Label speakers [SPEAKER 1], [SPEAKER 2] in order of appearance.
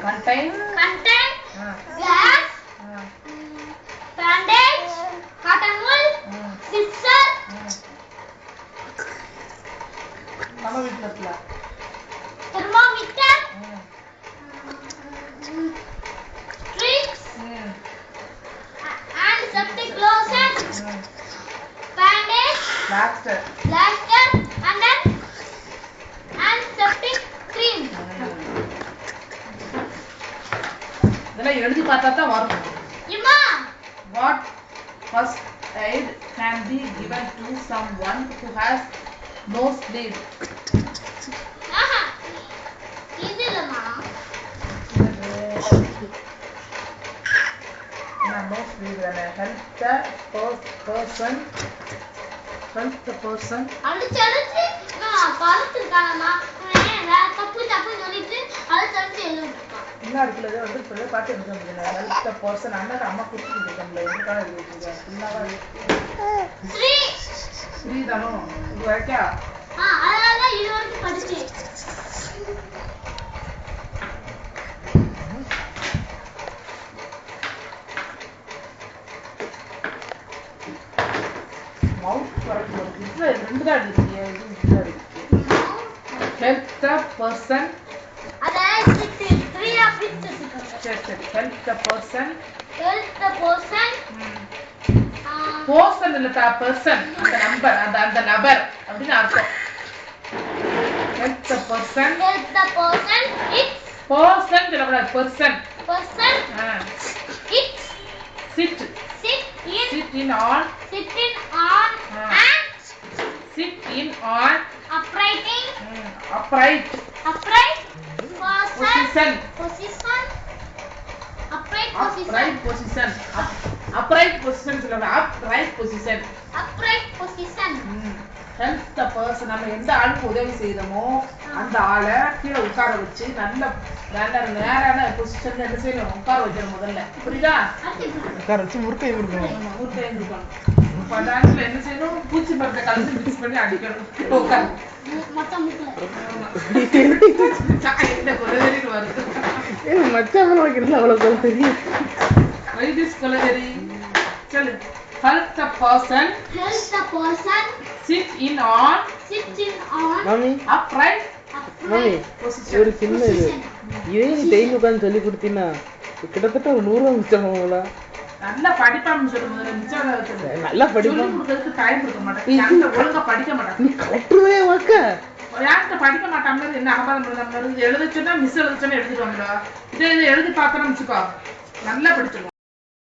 [SPEAKER 1] contain
[SPEAKER 2] glass, bandage, cotton wool, scissor, thermometer, strips, antiseptic lotion, bandage, plaster, and then antiseptic cream.
[SPEAKER 1] இதெல்லாம் எழுதி பார்த்தா தான் வரும்.
[SPEAKER 2] Yama.
[SPEAKER 1] What first aid can be given to someone who has nosebleed?
[SPEAKER 2] Aha. இதுலமா.
[SPEAKER 1] Nosebleed help the person.
[SPEAKER 2] அழுச்சழுச்சு நான் பார்த்துருக்கானம்மா. நான் தப்பு சொல்லிட்டு அழுச்சழுச்சு எழுதிருக்கான்.
[SPEAKER 1] என்ன இருக்குல்ல வந்து சொல்ல பாட்டு எழுத முடியல. help the person அண்ணா அம்மா கொடுத்துட்டு இருக்கல. எதுக்காக எழுதிருக்கீங்க? ஃபுல்லாவா ஸ்ரீ தானோ? இது வைக்கா?
[SPEAKER 2] அதனால இது வரைக்கும் படிச்சேன்.
[SPEAKER 1] மவுத் கரெக்ட் இருக்கு. இதுல ரெண்டு தான் இருக்கு. இதுல இருக்கு. help the person.
[SPEAKER 2] அத 3 ஆ பிரிச்சிருக்காங்க.
[SPEAKER 1] சரி help the person. person இல்ல person அந்த நம்பர் அந்த நபர் அப்படினு அர்த்தம். help the person it's person சொல்லக்கூடாது person
[SPEAKER 2] it's
[SPEAKER 1] sit in on upright position. upright position help the person நம்ம எந்த ஆளுக்கு உதவி செய்யறோமோ அந்த ஆளை கீழே உட்கார வச்சு நல்ல நேரான பொசிஷன்ல என்ன செய்யணும்? உட்கார வைக்கணும். முதல்ல புரியுதா?
[SPEAKER 3] உட்கார வச்சு முறுக்கை கொடுக்கணும்.
[SPEAKER 1] இப்ப டான்ஸ்ல என்ன செய்யணும்? பூச்சி மரத்தை கலந்து மிக்ஸ் பண்ணி அடிக்கணும். உட்காரு இந்த கொலவெறின்னு வருது.
[SPEAKER 3] மச்சான் வைக்கிறது அவ்வளவு கொலவெறி.
[SPEAKER 1] Why this கொலவெறி? சொல்லு. help the person sit in on
[SPEAKER 3] மாமி
[SPEAKER 1] upright
[SPEAKER 3] மாமி
[SPEAKER 1] position.
[SPEAKER 3] ஒரு சின்ன இது இதே நீ டெய்லி உட்காந்து சொல்லி கொடுத்தீங்கன்னா கிட்டத்தட்ட ஒரு 100 ரூபா மிச்சமாங்களா?
[SPEAKER 1] நல்லா படிப்பான்னு சொல்லும்போது மிச்சம்
[SPEAKER 3] நல்லா படிப்பா.
[SPEAKER 1] சொல்லி கொடுக்கறதுக்கு டைம் கொடுக்க மாட்டேன். யார்கிட்ட ஒழுங்கா படிக்க மாட்டேன்.
[SPEAKER 3] நீ கலெக்டரே வாக்க
[SPEAKER 1] யார்கிட்ட படிக்க மாட்டாங்க. என்ன அகபாதம் எழுத சொன்னா மிஸ் எழுத சொன்னா எழுதிடுவாங்களா? இதே எழுதி பார்த்தோம்னு வச்சுக்கோ நல்லா படிச்சிடும்.